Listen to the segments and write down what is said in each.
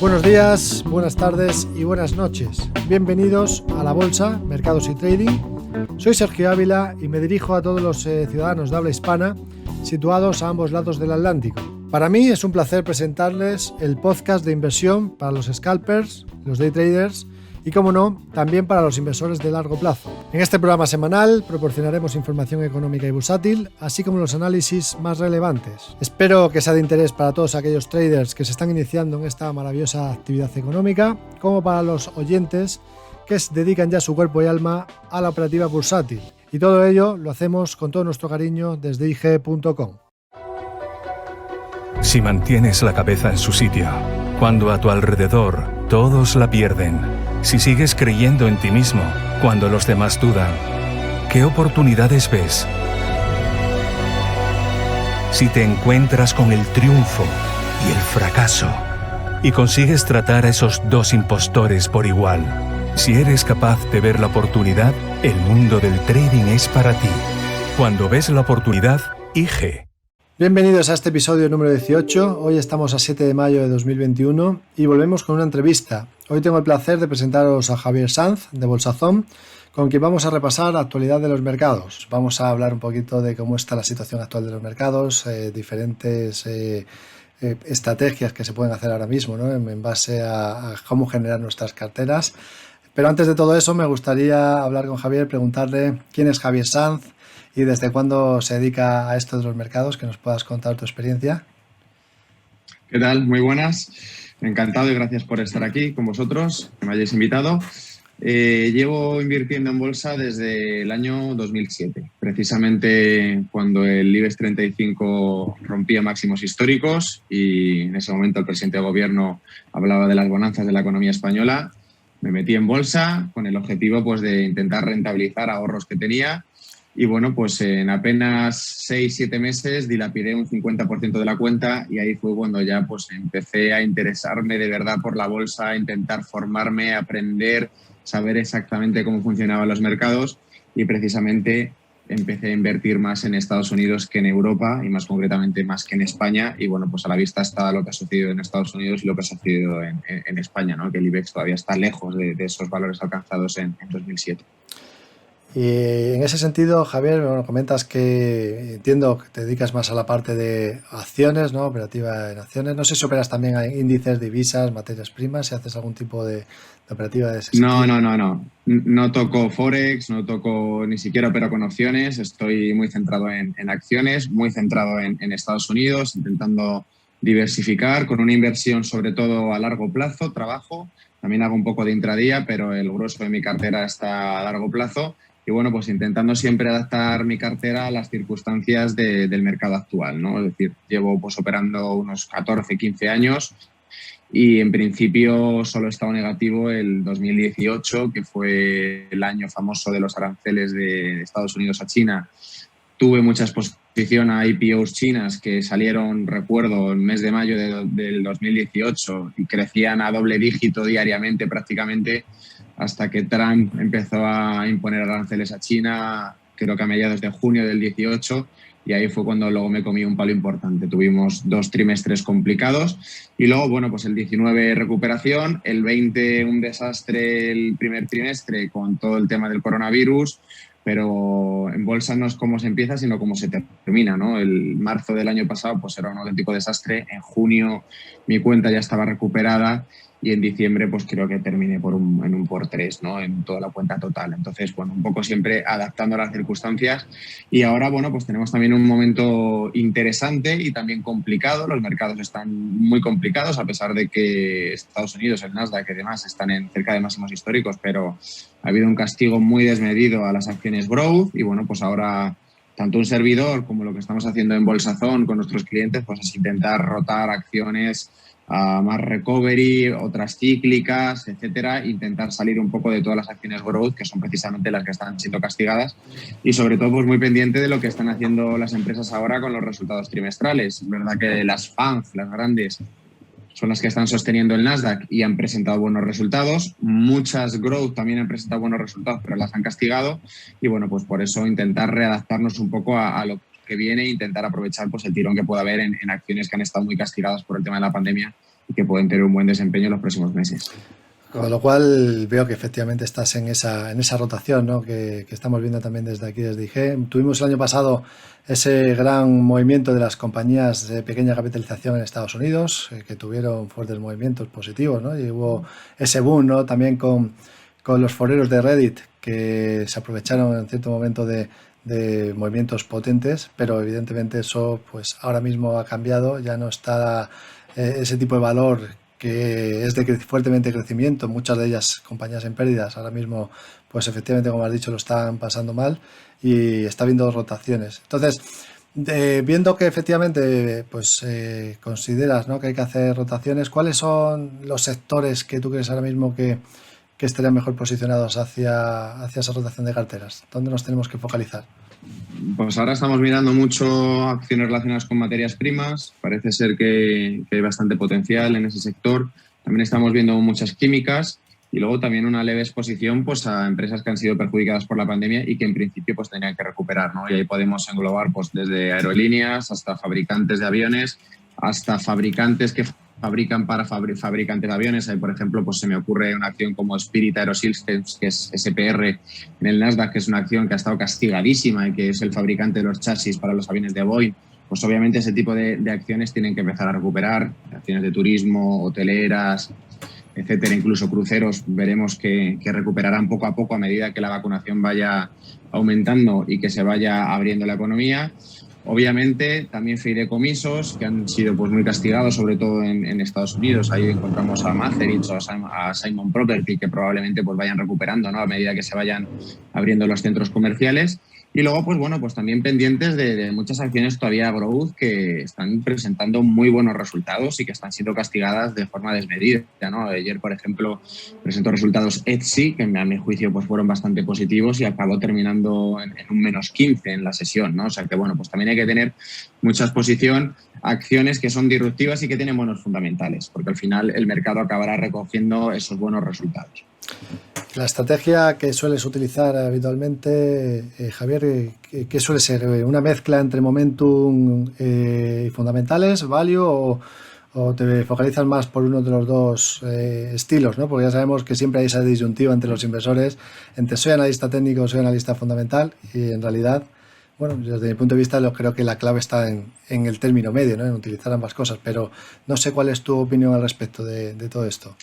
Buenos días, buenas tardes y buenas noches. Bienvenidos a La Bolsa, Mercados y Trading. Soy Sergio Ávila y me dirijo a todos los ciudadanos de habla hispana situados a ambos lados del Atlántico. Para mí es un placer presentarles el podcast de inversión para los scalpers, los day traders y, como no, también para los inversores de largo plazo. En este programa semanal proporcionaremos información económica y bursátil, así como los análisis más relevantes. Espero que sea de interés para todos aquellos traders que se están iniciando en esta maravillosa actividad económica, como para los oyentes que dedican ya su cuerpo y alma a la operativa bursátil. Y todo ello lo hacemos con todo nuestro cariño desde IG.com. Si mantienes la cabeza en su sitio, cuando a tu alrededor todos la pierden, si sigues creyendo en ti mismo cuando los demás dudan, ¿qué oportunidades ves? Si te encuentras con el triunfo y el fracaso y consigues tratar a esos dos impostores por igual, si eres capaz de ver la oportunidad, el mundo del trading es para ti. Cuando ves la oportunidad, IG. Bienvenidos a este episodio número 18. Hoy estamos a 7 de mayo de 2021 y volvemos con una entrevista. Hoy tengo el placer de presentaros a Javier Sanz de Bolsazón, con quien vamos a repasar la actualidad de los mercados. Vamos a hablar un poquito de cómo está la situación actual de los mercados, diferentes estrategias que se pueden hacer ahora mismo, ¿no? en base a cómo generar nuestras carteras. Pero antes de todo eso me gustaría hablar con Javier, preguntarle quién es Javier Sanz y desde cuándo se dedica a esto de los mercados, que nos puedas contar tu experiencia. ¿Qué tal? Muy buenas. Encantado y gracias por estar aquí con vosotros, que me hayáis invitado. Llevo invirtiendo en bolsa desde el año 2007, precisamente cuando el IBEX 35 rompía máximos históricos y en ese momento el presidente de gobierno hablaba de las bonanzas de la economía española. Me metí en bolsa con el objetivo pues, de intentar rentabilizar ahorros que tenía. Y bueno, pues en apenas 6-7 meses dilapidé un 50% de la cuenta y ahí fue cuando ya pues empecé a interesarme de verdad por la bolsa, a intentar formarme, aprender, saber exactamente cómo funcionaban los mercados y precisamente empecé a invertir más en Estados Unidos que en Europa y más concretamente más que en España. Y bueno, pues a la vista está lo que ha sucedido en Estados Unidos y lo que ha sucedido en España, ¿no? Que el IBEX todavía está lejos de esos valores alcanzados en 2007. Y en ese sentido, Javier, bueno, comentas que entiendo que te dedicas más a la parte de acciones, ¿no? Operativa en acciones. No sé si operas también a índices, divisas, materias primas, si haces algún tipo de operativa de ese sentido. No. No toco Forex, no toco ni siquiera opero con opciones. Estoy muy centrado en acciones, muy centrado en Estados Unidos, intentando diversificar con una inversión sobre todo a largo plazo, trabajo. También hago un poco de intradía, pero el grueso de mi cartera está a largo plazo. Y bueno, pues intentando siempre adaptar mi cartera a las circunstancias del mercado actual, ¿no? Es decir, llevo pues operando unos 14, 15 años y en principio solo he estado negativo el 2018, que fue el año famoso de los aranceles de Estados Unidos a China. Tuve mucha exposición a IPOs chinas que salieron, recuerdo, el mes de mayo del 2018 y crecían a doble dígito diariamente prácticamente, hasta que Trump empezó a imponer aranceles a China, creo que a mediados de junio del 18, y ahí fue cuando luego me comí un palo importante. Tuvimos 2 trimestres complicados y luego, bueno, pues el 19 recuperación, el 20 un desastre el primer trimestre con todo el tema del coronavirus, pero en bolsa no es cómo se empieza, sino cómo se termina, ¿no? El marzo del año pasado pues era un auténtico desastre, en junio mi cuenta ya estaba recuperada y en diciembre pues creo que terminé en un por 3, ¿no? En toda la cuenta total. Entonces, bueno, un poco siempre adaptando a las circunstancias. Y ahora, bueno, pues tenemos también un momento interesante y también complicado. Los mercados están muy complicados, a pesar de que Estados Unidos, el Nasdaq y demás están cerca de máximos históricos, pero ha habido un castigo muy desmedido a las acciones growth y, bueno, pues ahora tanto un servidor como lo que estamos haciendo en Bolsazón con nuestros clientes, pues es intentar rotar acciones a más recovery, otras cíclicas, etcétera, intentar salir un poco de todas las acciones growth, que son precisamente las que están siendo castigadas, y sobre todo pues muy pendiente de lo que están haciendo las empresas ahora con los resultados trimestrales. Es verdad que las FANG, las grandes, son las que están sosteniendo el Nasdaq y han presentado buenos resultados. Muchas growth también han presentado buenos resultados, pero las han castigado. Y bueno, pues por eso intentar readaptarnos un poco a lo que viene e intentar aprovechar pues el tirón que pueda haber en acciones que han estado muy castigadas por el tema de la pandemia y que pueden tener un buen desempeño en los próximos meses. Con lo cual veo que efectivamente estás en esa rotación, ¿no? que estamos viendo también desde aquí, desde IG. Tuvimos el año pasado ese gran movimiento de las compañías de pequeña capitalización en Estados Unidos, que tuvieron fuertes movimientos positivos, ¿no? Y hubo ese boom, ¿no? También con los foreros de Reddit, que se aprovecharon en cierto momento de movimientos potentes, pero evidentemente eso pues ahora mismo ha cambiado, ya no está ese tipo de valor que es de fuertemente crecimiento, muchas de ellas compañías en pérdidas, ahora mismo pues efectivamente, como has dicho, lo están pasando mal y está habiendo rotaciones. Entonces, viendo que efectivamente pues consideras, ¿no?, que hay que hacer rotaciones, ¿cuáles son los sectores que tú crees ahora mismo que estarían mejor posicionados hacia esa rotación de carteras? ¿Dónde nos tenemos que focalizar? Pues ahora estamos mirando mucho acciones relacionadas con materias primas. Parece ser que hay bastante potencial en ese sector. También estamos viendo muchas químicas y luego también una leve exposición pues a empresas que han sido perjudicadas por la pandemia y que en principio pues tenían que recuperar, ¿no? Y ahí podemos englobar pues desde aerolíneas hasta fabricantes de aviones, hasta fabricantes que fabrican para fabricantes de aviones. Ahí, por ejemplo, pues se me ocurre una acción como Spirit AeroSystems, que es SPR en el Nasdaq, que es una acción que ha estado castigadísima y que es el fabricante de los chasis para los aviones de Boeing. Pues obviamente ese tipo de acciones tienen que empezar a recuperar. Acciones de turismo, hoteleras, etcétera, incluso cruceros, veremos que recuperarán poco a poco a medida que la vacunación vaya aumentando y que se vaya abriendo la economía. Obviamente también fideicomisos que han sido pues muy castigados, sobre todo en Estados Unidos. Ahí encontramos a Macerich o a Simon Property, que probablemente pues vayan recuperando, ¿no?, a medida que se vayan abriendo los centros comerciales. Y luego, pues bueno, pues también pendientes de muchas acciones todavía growth que están presentando muy buenos resultados y que están siendo castigadas de forma desmedida, ¿no? Ayer, por ejemplo, presentó resultados Etsy, que a mi juicio pues fueron bastante positivos y acabó terminando en un -15 en la sesión, ¿no? O sea que, bueno, pues también hay que tener mucha exposición a acciones que son disruptivas y que tienen buenos fundamentales, porque al final el mercado acabará recogiendo esos buenos resultados. La estrategia que sueles utilizar habitualmente, Javier, ¿qué suele ser? ¿Una mezcla entre momentum y fundamentales, value, o te focalizas más por uno de los dos estilos, ¿no? Porque ya sabemos que siempre hay esa disyuntiva entre los inversores, entre soy analista técnico o soy analista fundamental, y en realidad, bueno, desde mi punto de vista yo creo que la clave está en el término medio, ¿no?, en utilizar ambas cosas, pero no sé cuál es tu opinión al respecto de todo esto.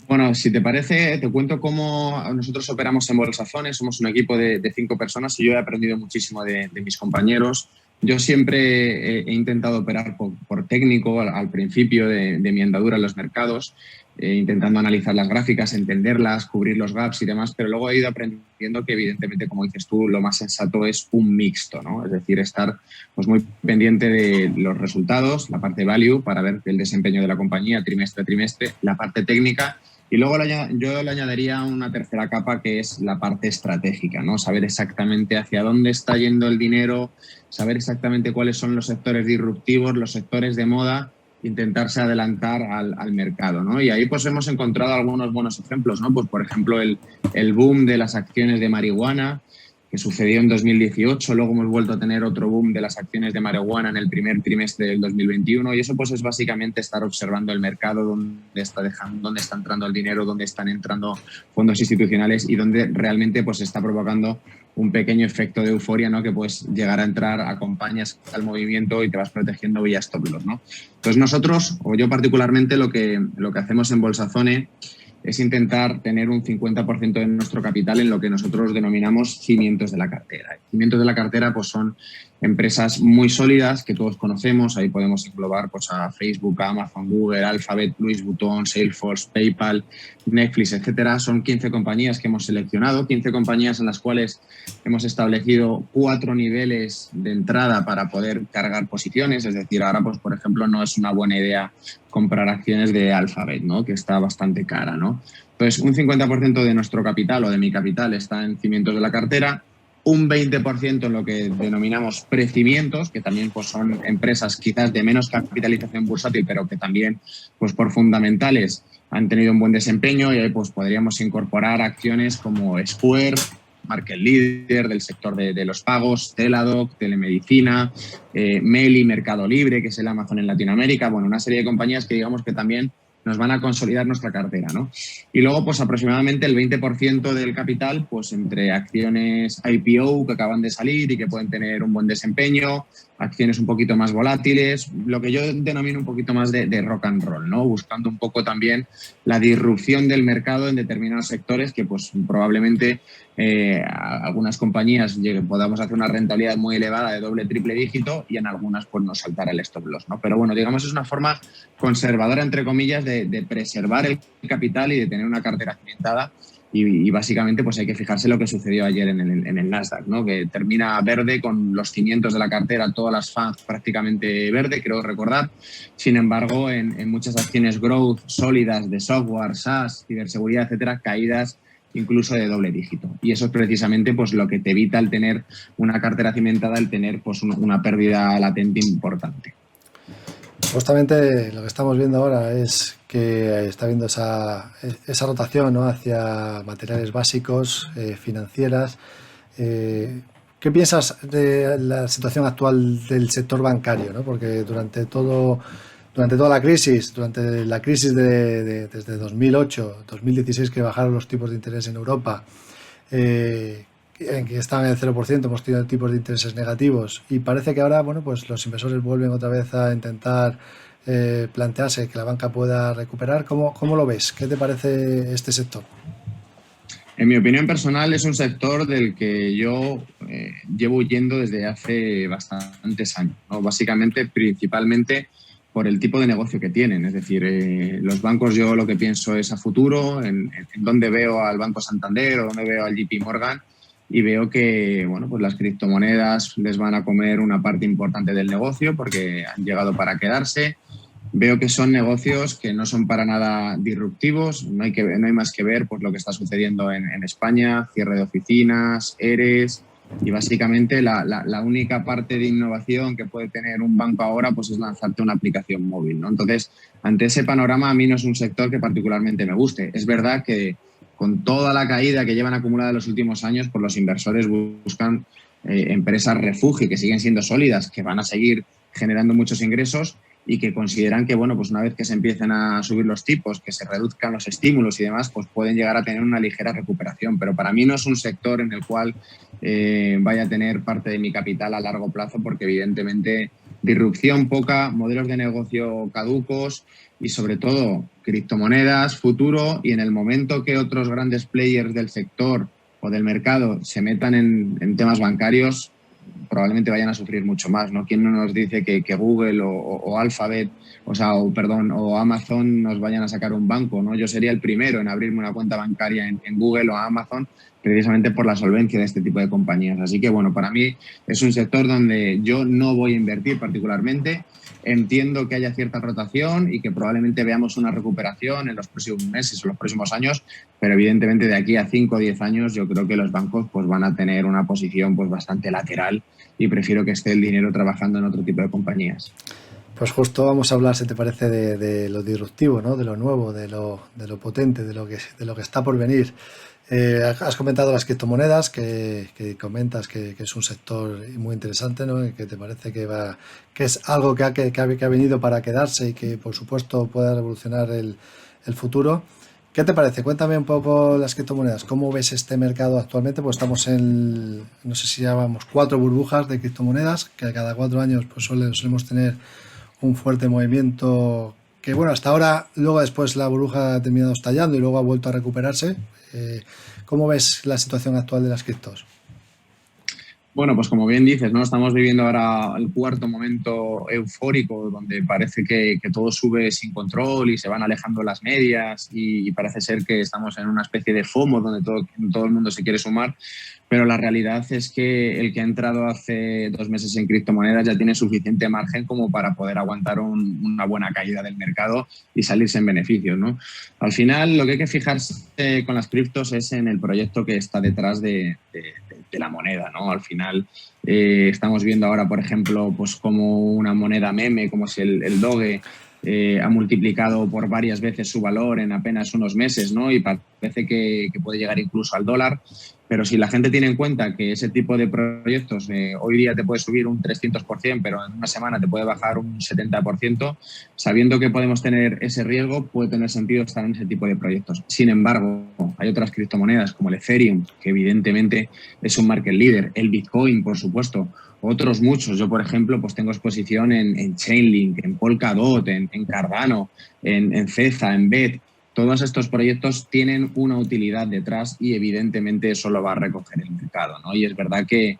Bueno, si te parece, te cuento cómo nosotros operamos en Bolsazones. Somos un equipo de 5 personas y yo he aprendido muchísimo de mis compañeros. Yo siempre he intentado operar por técnico al principio de mi andadura en los mercados, intentando analizar las gráficas, entenderlas, cubrir los gaps y demás, pero luego he ido aprendiendo que evidentemente, como dices tú, lo más sensato es un mixto, ¿no? Es decir, estar pues muy pendiente de los resultados, la parte value para ver el desempeño de la compañía trimestre a trimestre, la parte técnica. Y luego yo le añadiría una tercera capa, que es la parte estratégica, ¿no? Saber exactamente hacia dónde está yendo el dinero, saber exactamente cuáles son los sectores disruptivos, los sectores de moda, intentarse adelantar al mercado, ¿no? Y ahí pues hemos encontrado algunos buenos ejemplos, ¿no? Pues por ejemplo el boom de las acciones de marihuana, que sucedió en 2018, luego hemos vuelto a tener otro boom de las acciones de marihuana en el primer trimestre del 2021, y eso pues es básicamente estar observando el mercado, dónde está entrando el dinero, dónde están entrando fondos institucionales y dónde realmente pues está provocando un pequeño efecto de euforia, ¿no?, que puedes llegar a entrar, acompañas al movimiento y te vas protegiendo vía stop loss, ¿no? Entonces nosotros, o yo particularmente, lo que hacemos en Bolsazone es intentar tener un 50% de nuestro capital en lo que nosotros denominamos cimientos de la cartera. Cimientos de la cartera pues son empresas muy sólidas que todos conocemos. Ahí podemos englobar pues a Facebook, a Amazon, Google, Alphabet, Louis Vuitton, Salesforce, PayPal, Netflix, etcétera. Son 15 compañías que hemos seleccionado, 15 compañías en las cuales hemos establecido 4 niveles de entrada para poder cargar posiciones. Es decir, ahora pues por ejemplo no es una buena idea comprar acciones de Alphabet, ¿no?, que está bastante cara, ¿no? Entonces, un 50% de nuestro capital o de mi capital está en cimientos de la cartera. un 20% en lo que denominamos precimientos, que también pues, son empresas quizás de menos capitalización bursátil, pero que también pues, por fundamentales han tenido un buen desempeño, y ahí pues, podríamos incorporar acciones como Square, market leader del sector de los pagos, Teladoc, telemedicina, Meli, Mercado Libre, que es el Amazon en Latinoamérica, bueno, una serie de compañías que digamos que también nos van a consolidar nuestra cartera, ¿no? Y luego, pues aproximadamente el 20% del capital, pues entre acciones IPO que acaban de salir y que pueden tener un buen desempeño, acciones un poquito más volátiles, lo que yo denomino un poquito más de rock and roll, ¿no? Buscando un poco también la disrupción del mercado en determinados sectores que, pues probablemente algunas compañías podamos hacer una rentabilidad muy elevada de doble, triple dígito, y en algunas pues nos saltará el stop loss, ¿no? Pero bueno, digamos es una forma conservadora, entre comillas, de preservar el capital y de tener una cartera cimentada. Y básicamente pues hay que fijarse lo que sucedió ayer en el Nasdaq, ¿no? Que termina verde con los cimientos de la cartera, todas las FANG prácticamente verde, creo recordar. Sin embargo, en muchas acciones growth sólidas de software, SaaS, ciberseguridad, etcétera, caídas incluso de doble dígito. Y eso es precisamente pues, lo que te evita el tener una cartera cimentada, el tener pues, una pérdida latente importante. Justamente lo que estamos viendo ahora es que está habiendo esa rotación, ¿no? Hacia materiales básicos, financieras. ¿Qué piensas de la situación actual del sector bancario, ¿no? Porque durante toda la crisis, desde 2008, 2016, que bajaron los tipos de interés en Europa, en que estaban en el 0%, hemos tenido tipos de intereses negativos, y parece que ahora, bueno, pues los inversores vuelven otra vez a intentar plantearse que la banca pueda recuperar. ¿Cómo lo ves? ¿Qué te parece este sector? En mi opinión personal, es un sector del que yo llevo huyendo desde hace bastantes años, ¿no? Básicamente, principalmente por el tipo de negocio que tienen. Es decir, los bancos, yo lo que pienso es a futuro, en dónde veo al Banco Santander o dónde veo al JP Morgan, y veo que bueno, pues las criptomonedas les van a comer una parte importante del negocio porque han llegado para quedarse. Veo que son negocios que no son para nada disruptivos, no hay más que ver pues, lo que está sucediendo en España, cierre de oficinas, ERES, y básicamente la única parte de innovación que puede tener un banco ahora pues, es lanzarte una aplicación móvil, ¿no? Entonces, ante ese panorama, a mí no es un sector que particularmente me guste. Es verdad que con toda la caída que llevan acumulada en los últimos años, pues los inversores buscan empresas refugio que siguen siendo sólidas, que van a seguir generando muchos ingresos, y que consideran que, bueno, pues una vez que se empiecen a subir los tipos, que se reduzcan los estímulos y demás, pues pueden llegar a tener una ligera recuperación. Pero para mí no es un sector en el cual vaya a tener parte de mi capital a largo plazo, porque evidentemente disrupción poca, modelos de negocio caducos y sobre todo criptomonedas, futuro, y en el momento que otros grandes players del sector o del mercado se metan en temas bancarios, probablemente vayan a sufrir mucho más, ¿no? ¿Quién no nos dice que Google o Alphabet, o Amazon nos vayan a sacar un banco, ¿no? Yo sería el primero en abrirme una cuenta bancaria en Google o Amazon, precisamente por la solvencia de este tipo de compañías. Así que, bueno, para mí es un sector donde yo no voy a invertir particularmente. Entiendo que haya cierta rotación y que probablemente veamos una recuperación en los próximos meses o los próximos años, pero evidentemente de aquí a 5 o 10 años yo creo que los bancos pues, van a tener una posición pues, bastante lateral, y prefiero que esté el dinero trabajando en otro tipo de compañías. Pues justo vamos a hablar, si te parece, de lo disruptivo, ¿no? De lo nuevo, de lo potente, de lo que está por venir. Has comentado las criptomonedas, que comentas que es un sector muy interesante, ¿no? Y que te parece que es algo que ha venido para quedarse y que, por supuesto, pueda revolucionar el futuro. ¿Qué te parece? Cuéntame un poco las criptomonedas. ¿Cómo ves este mercado actualmente? Pues estamos no sé si llamamos 4 burbujas de criptomonedas, que cada 4 años pues solemos tener un fuerte movimiento que, bueno, hasta ahora, luego después la burbuja ha terminado estallando y luego ha vuelto a recuperarse. ¿Cómo ves la situación actual de las criptos? Bueno, pues como bien dices, ¿no? Estamos viviendo ahora el cuarto momento eufórico, donde parece que todo sube sin control y se van alejando las medias, y parece ser que estamos en una especie de FOMO donde todo el mundo se quiere sumar, pero la realidad es que el que ha entrado hace 2 meses en criptomonedas ya tiene suficiente margen como para poder aguantar una buena caída del mercado y salirse en beneficios, ¿no? Al final, lo que hay que fijarse con las criptos es en el proyecto que está detrás de la moneda, ¿no? Al final estamos viendo ahora, por ejemplo, pues como una moneda meme, como es el Doge, ha multiplicado por varias veces su valor en apenas unos meses, ¿no? Y parece que puede llegar incluso al dólar. Pero si la gente tiene en cuenta que ese tipo de proyectos hoy día te puede subir un 300%, pero en una semana te puede bajar un 70%, sabiendo que podemos tener ese riesgo, puede tener sentido estar en ese tipo de proyectos. Sin embargo, hay otras criptomonedas como el Ethereum, que evidentemente es un market leader, el Bitcoin, por supuesto, otros muchos. Yo, por ejemplo, pues tengo exposición en Chainlink, en Polkadot, en Cardano, en Ceza, en BET. Todos estos proyectos tienen una utilidad detrás y evidentemente eso lo va a recoger el mercado, ¿no? Y es verdad que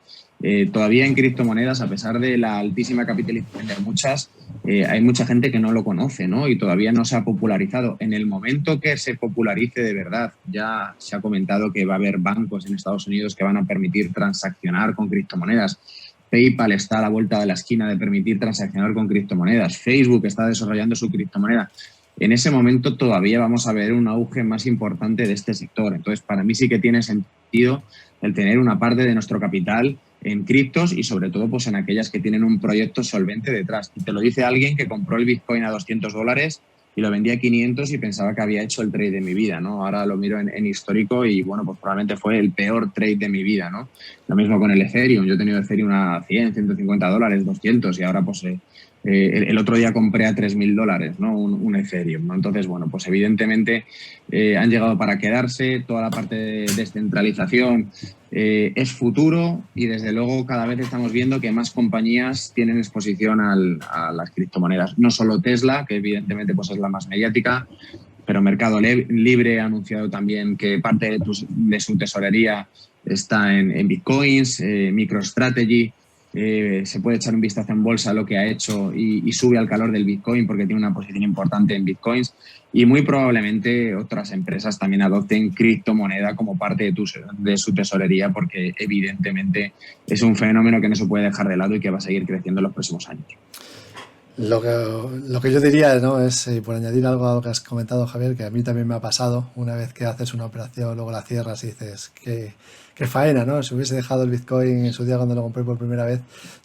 todavía en criptomonedas, a pesar de la altísima capitalización de muchas, hay mucha gente que no lo conoce, ¿no? Y todavía no se ha popularizado. En el momento que se popularice de verdad, ya se ha comentado que va a haber bancos en Estados Unidos que van a permitir transaccionar con criptomonedas. PayPal está a la vuelta de la esquina de permitir transaccionar con criptomonedas. Facebook está desarrollando su criptomoneda. En ese momento todavía vamos a ver un auge más importante de este sector. Entonces, para mí sí que tiene sentido el tener una parte de nuestro capital en criptos y sobre todo pues en aquellas que tienen un proyecto solvente detrás. Y te lo dice alguien que compró el Bitcoin a $200 y lo vendía a 500 y pensaba que había hecho el trade de mi vida, ¿no? Ahora lo miro en histórico y, bueno, pues probablemente fue el peor trade de mi vida, ¿no? Lo mismo con el Ethereum. Yo he tenido Ethereum a $100, $150, 200 y ahora pues el otro día compré a $3.000, ¿no? Un Ethereum, ¿no? Entonces, bueno, pues evidentemente han llegado para quedarse. Toda la parte de descentralización es futuro y desde luego cada vez estamos viendo que más compañías tienen exposición a las criptomonedas. No solo Tesla, que evidentemente pues es la más mediática, pero Mercado Libre ha anunciado también que parte de su tesorería está en Bitcoins, MicroStrategy. Se puede echar un vistazo en bolsa a lo que ha hecho y sube al calor del Bitcoin porque tiene una posición importante en Bitcoins y muy probablemente otras empresas también adopten criptomoneda como parte de su tesorería porque evidentemente es un fenómeno que no se puede dejar de lado y que va a seguir creciendo en los próximos años. Lo que yo diría, ¿no? Es, por añadir algo a lo que has comentado, Javier, que a mí también me ha pasado, una vez que haces una operación, luego la cierras y dices, qué faena, ¿no? Si hubiese dejado el Bitcoin en su día cuando lo compré por primera vez.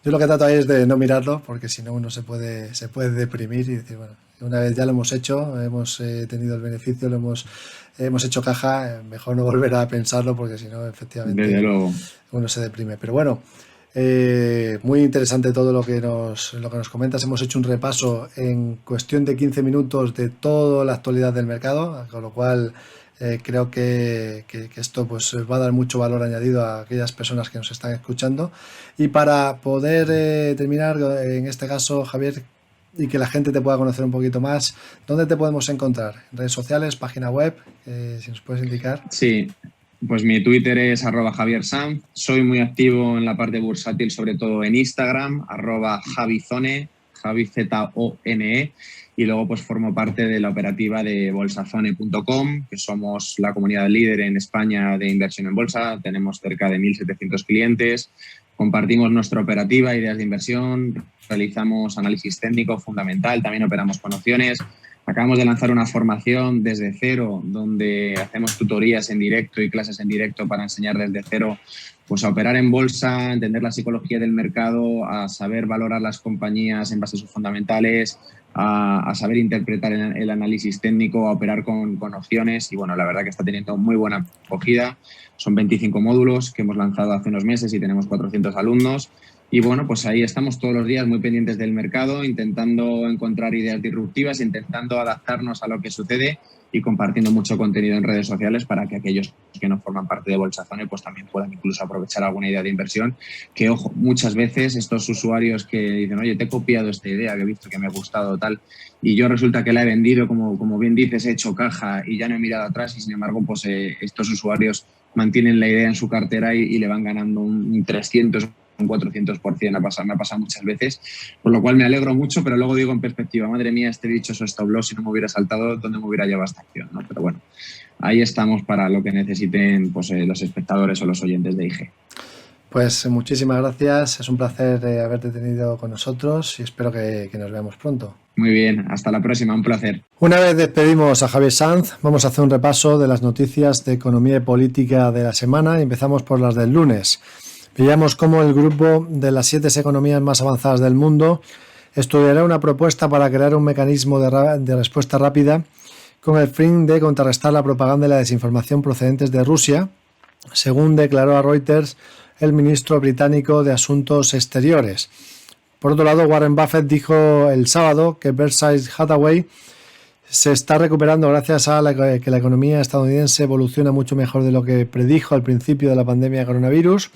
Yo lo que trato ahí es de no mirarlo, porque si no uno se puede deprimir y decir, bueno, una vez ya lo hemos hecho, hemos tenido el beneficio, hemos hecho caja, mejor no volver a pensarlo, porque si no, efectivamente, uno se deprime. Pero bueno, muy interesante todo lo que nos comentas. Hemos hecho un repaso en cuestión de 15 minutos de toda la actualidad del mercado, con lo cual creo que esto pues va a dar mucho valor añadido a aquellas personas que nos están escuchando. Y para poder terminar, en este caso, Javier, y que la gente te pueda conocer un poquito más, ¿dónde te podemos encontrar? ¿Redes sociales, página web? Si nos puedes indicar. Sí. Pues mi Twitter es @JavierSanz. Soy muy activo en la parte bursátil, sobre todo en Instagram, @JaviZone, JaviZone. Y luego pues formo parte de la operativa de bolsazone.com, que somos la comunidad líder en España de inversión en bolsa. Tenemos cerca de 1.700 clientes. Compartimos nuestra operativa, ideas de inversión, realizamos análisis técnico fundamental, también operamos con opciones. Acabamos de lanzar una formación desde cero, donde hacemos tutorías en directo y clases en directo para enseñar desde cero pues a operar en bolsa, a entender la psicología del mercado, a saber valorar las compañías en base a sus fundamentales, a saber interpretar el análisis técnico, a operar con opciones. Y bueno, la verdad que está teniendo muy buena acogida. Son 25 módulos que hemos lanzado hace unos meses y tenemos 400 alumnos. Y bueno, pues ahí estamos todos los días muy pendientes del mercado, intentando encontrar ideas disruptivas, intentando adaptarnos a lo que sucede y compartiendo mucho contenido en redes sociales para que aquellos que no forman parte de Bolsazone pues también puedan incluso aprovechar alguna idea de inversión. Que, ojo, muchas veces estos usuarios que dicen, oye, te he copiado esta idea que he visto que me ha gustado tal, y yo resulta que la he vendido, como bien dices, he hecho caja y ya no he mirado atrás, y sin embargo, pues estos usuarios mantienen la idea en su cartera y le van ganando un 300, un 400%, me ha pasado muchas veces, por lo cual me alegro mucho, pero luego digo en perspectiva, madre mía, este dichoso stop loss, si no me hubiera saltado, ¿dónde me hubiera llevado esta acción? ¿No? Pero bueno, ahí estamos para lo que necesiten pues, los espectadores o los oyentes de IG. Pues muchísimas gracias, es un placer haberte tenido con nosotros y espero que nos veamos pronto. Muy bien, hasta la próxima, un placer. Una vez despedimos a Javier Sanz, vamos a hacer un repaso de las noticias de economía y política de la semana y empezamos por las del lunes. Veíamos cómo el grupo de las 7 economías más avanzadas del mundo estudiará una propuesta para crear un mecanismo de respuesta rápida con el fin de contrarrestar la propaganda y la desinformación procedentes de Rusia, según declaró a Reuters el ministro británico de Asuntos Exteriores. Por otro lado, Warren Buffett dijo el sábado que Berkshire Hathaway se está recuperando gracias a que la economía estadounidense evoluciona mucho mejor de lo que predijo al principio de la pandemia de coronavirus,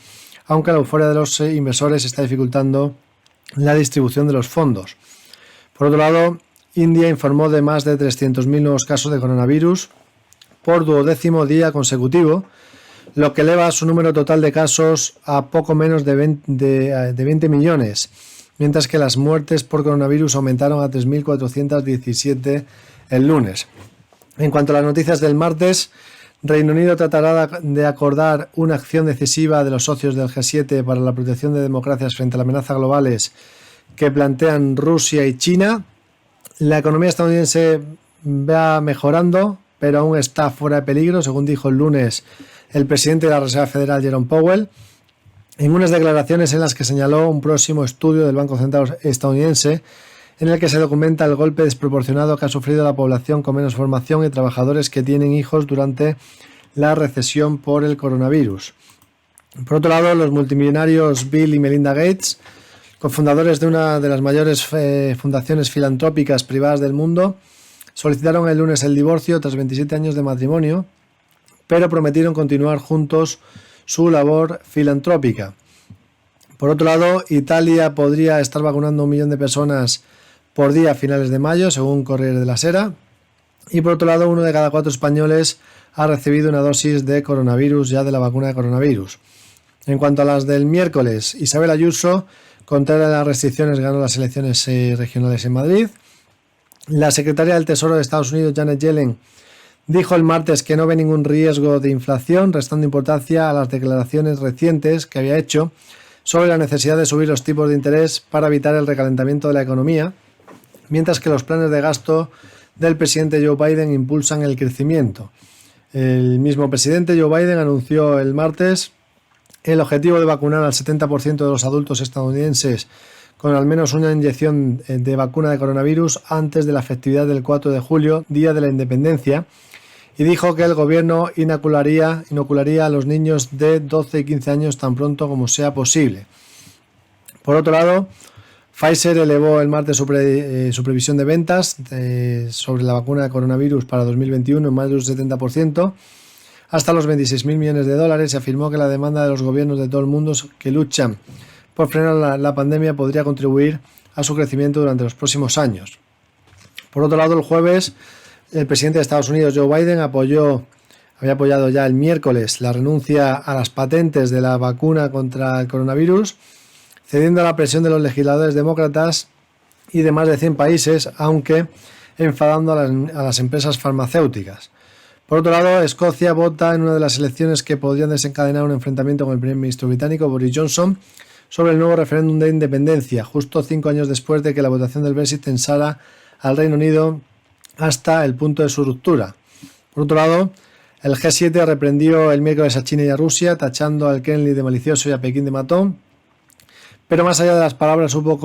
aunque la euforia de los inversores está dificultando la distribución de los fondos. Por otro lado, India informó de más de 300.000 nuevos casos de coronavirus por 12º día consecutivo, lo que eleva su número total de casos a poco menos de 20 millones, mientras que las muertes por coronavirus aumentaron a 3.417 el lunes. En cuanto a las noticias del martes, Reino Unido tratará de acordar una acción decisiva de los socios del G7 para la protección de democracias frente a las amenazas globales que plantean Rusia y China. La economía estadounidense va mejorando, pero aún está fuera de peligro, según dijo el lunes el presidente de la Reserva Federal, Jerome Powell, en unas declaraciones en las que señaló un próximo estudio del Banco Central estadounidense en el que se documenta el golpe desproporcionado que ha sufrido la población con menos formación y trabajadores que tienen hijos durante la recesión por el coronavirus. Por otro lado, los multimillonarios Bill y Melinda Gates, cofundadores de una de las mayores fundaciones filantrópicas privadas del mundo, solicitaron el lunes el divorcio tras 27 años de matrimonio, pero prometieron continuar juntos su labor filantrópica. Por otro lado, Italia podría estar vacunando 1 millón de personas por día a finales de mayo, según Corriere della Sera. Y por otro lado, 1 de cada 4 españoles ha recibido una dosis de coronavirus ya de la vacuna de coronavirus. En cuanto a las del miércoles, Isabel Ayuso, contraria a las restricciones, ganó las elecciones regionales en Madrid. La secretaria del Tesoro de Estados Unidos, Janet Yellen, dijo el martes que no ve ningún riesgo de inflación, restando importancia a las declaraciones recientes que había hecho sobre la necesidad de subir los tipos de interés para evitar el recalentamiento de la economía, mientras que los planes de gasto del presidente Joe Biden impulsan el crecimiento. El mismo presidente Joe Biden anunció el martes el objetivo de vacunar al 70% de los adultos estadounidenses con al menos una inyección de vacuna de coronavirus antes de la festividad del 4 de julio, Día de la Independencia, y dijo que el gobierno inocularía a los niños de 12 y 15 años tan pronto como sea posible. Por otro lado, Pfizer elevó el martes su previsión de ventas sobre la vacuna de coronavirus para 2021 en más de un 70%, hasta los 26.000 millones de dólares, y afirmó que la demanda de los gobiernos de todo el mundo que luchan por frenar la pandemia podría contribuir a su crecimiento durante los próximos años. Por otro lado, el jueves, el presidente de Estados Unidos, Joe Biden, había apoyado ya el miércoles la renuncia a las patentes de la vacuna contra el coronavirus, cediendo a la presión de los legisladores demócratas y de más de 100 países, aunque enfadando a las empresas farmacéuticas. Por otro lado, Escocia vota en una de las elecciones que podrían desencadenar un enfrentamiento con el primer ministro británico, Boris Johnson, sobre el nuevo referéndum de independencia, justo 5 años después de que la votación del Brexit tensara al Reino Unido hasta el punto de su ruptura. Por otro lado, el G7 reprendió el miércoles a China y a Rusia, tachando al Kremlin de malicioso y a Pekín de matón, pero más allá de las palabras hubo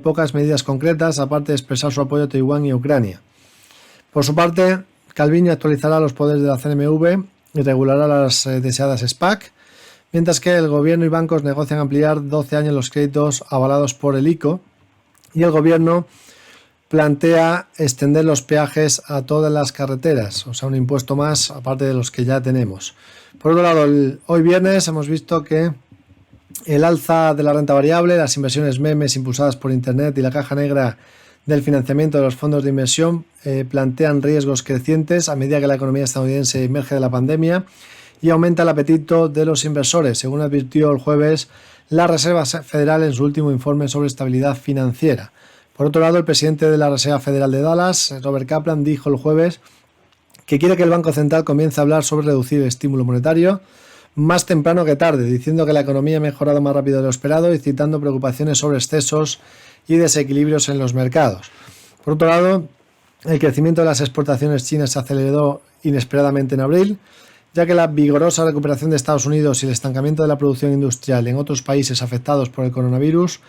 pocas medidas concretas, aparte de expresar su apoyo a Taiwán y a Ucrania. Por su parte, Calviño actualizará los poderes de la CNMV y regulará las deseadas SPAC, mientras que el gobierno y bancos negocian ampliar 12 años los créditos avalados por el ICO, y el gobierno plantea extender los peajes a todas las carreteras, o sea, un impuesto más aparte de los que ya tenemos. Por otro lado, hoy viernes hemos visto que el alza de la renta variable, las inversiones memes impulsadas por Internet y la caja negra del financiamiento de los fondos de inversión plantean riesgos crecientes a medida que la economía estadounidense emerge de la pandemia y aumenta el apetito de los inversores, según advirtió el jueves la Reserva Federal en su último informe sobre estabilidad financiera. Por otro lado, el presidente de la Reserva Federal de Dallas, Robert Kaplan, dijo el jueves que quiere que el Banco Central comience a hablar sobre reducir el estímulo monetario, más temprano que tarde, diciendo que la economía ha mejorado más rápido de lo esperado y citando preocupaciones sobre excesos y desequilibrios en los mercados. Por otro lado, el crecimiento de las exportaciones chinas se aceleró inesperadamente en abril, ya que la vigorosa recuperación de Estados Unidos y el estancamiento de la producción industrial en otros países afectados por el coronavirus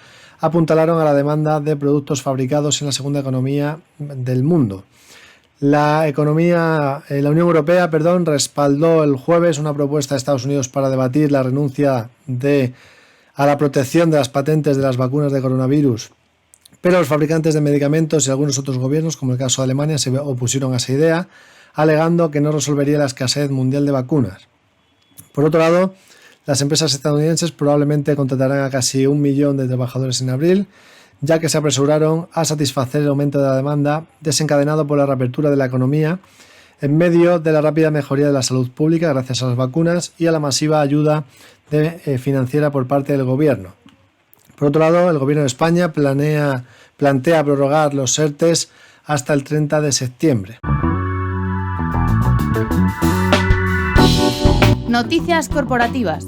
apuntalaron a la demanda de productos fabricados en la segunda economía del mundo. La Unión Europea, respaldó el jueves una propuesta de Estados Unidos para debatir la renuncia a la protección de las patentes de las vacunas de coronavirus, pero los fabricantes de medicamentos y algunos otros gobiernos, como el caso de Alemania, se opusieron a esa idea, alegando que no resolvería la escasez mundial de vacunas. Por otro lado, las empresas estadounidenses probablemente contratarán a casi 1 millón de trabajadores en abril, ya que se apresuraron a satisfacer el aumento de la demanda desencadenado por la reapertura de la economía en medio de la rápida mejoría de la salud pública gracias a las vacunas y a la masiva ayuda financiera por parte del gobierno. Por otro lado, el gobierno de España plantea prorrogar los ERTEs hasta el 30 de septiembre. Noticias corporativas.